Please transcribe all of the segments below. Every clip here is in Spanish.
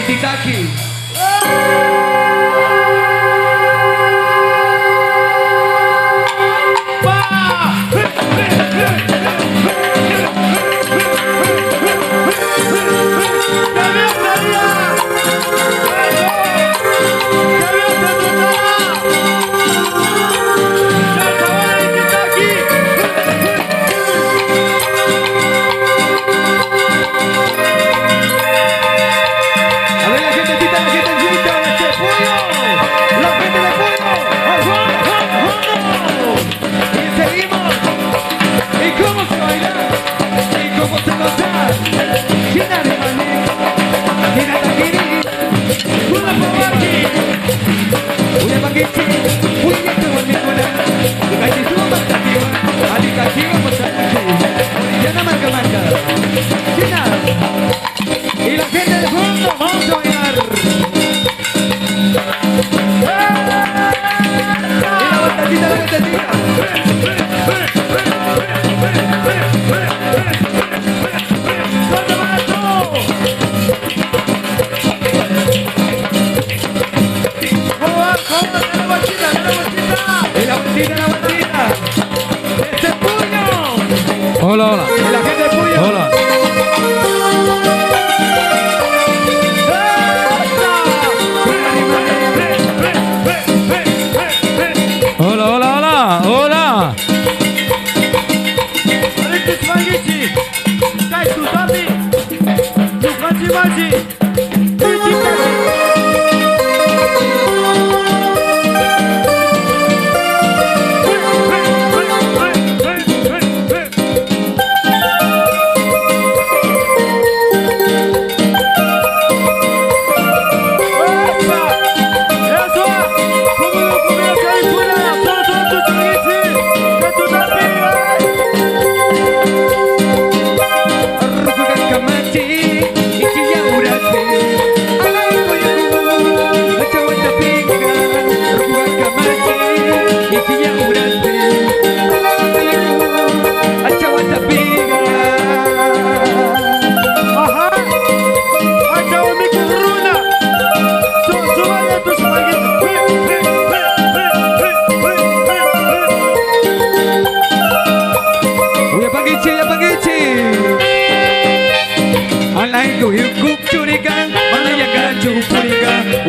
Ititaki. Y la gente de fondo, vamos a bailar. Y la vueltecita, la vueltecita. Hola, hola. Y la gente de puño. Hola. Hola, hola, hola, hola.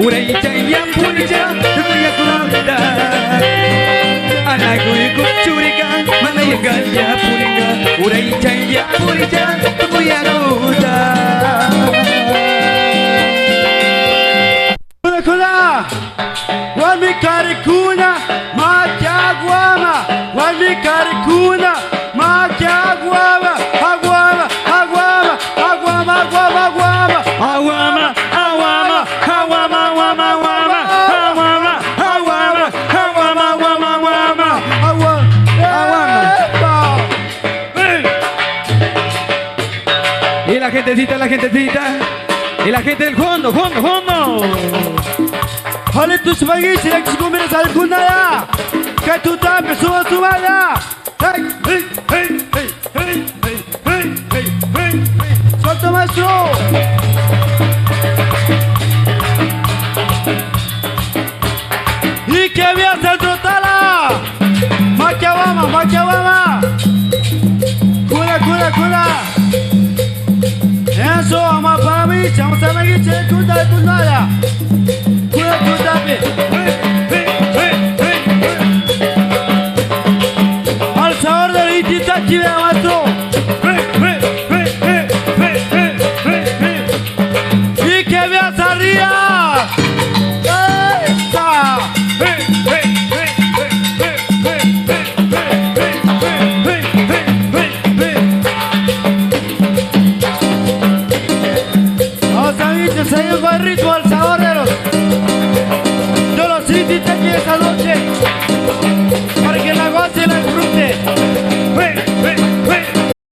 Uray jaya purja dunia kulanda Anaku ikut curiga mana yang gaya purga Uray jaya purja dunia kulanda Kula kula Wami karikuna Makiaguama Wami karikuna Makiaguama Aguama Aguama Aguama Aguama Aguama Aguama la gentecita, y la gente del fondo, fondo. Hale tu spaghetti, la que se come esa alguna ya. Que tu tape, suba tu vaya. Hey, hey, hey, hey, hey, hey, hey, hey, hey, hey. Suelta maestro. Y que había el trotala. Maquiawama, maquiawama. Cura. Eso, vamos para mí, vamos a ver que tú da tu nada. Cura tu tape. Al sabor del Ititaki, maestro.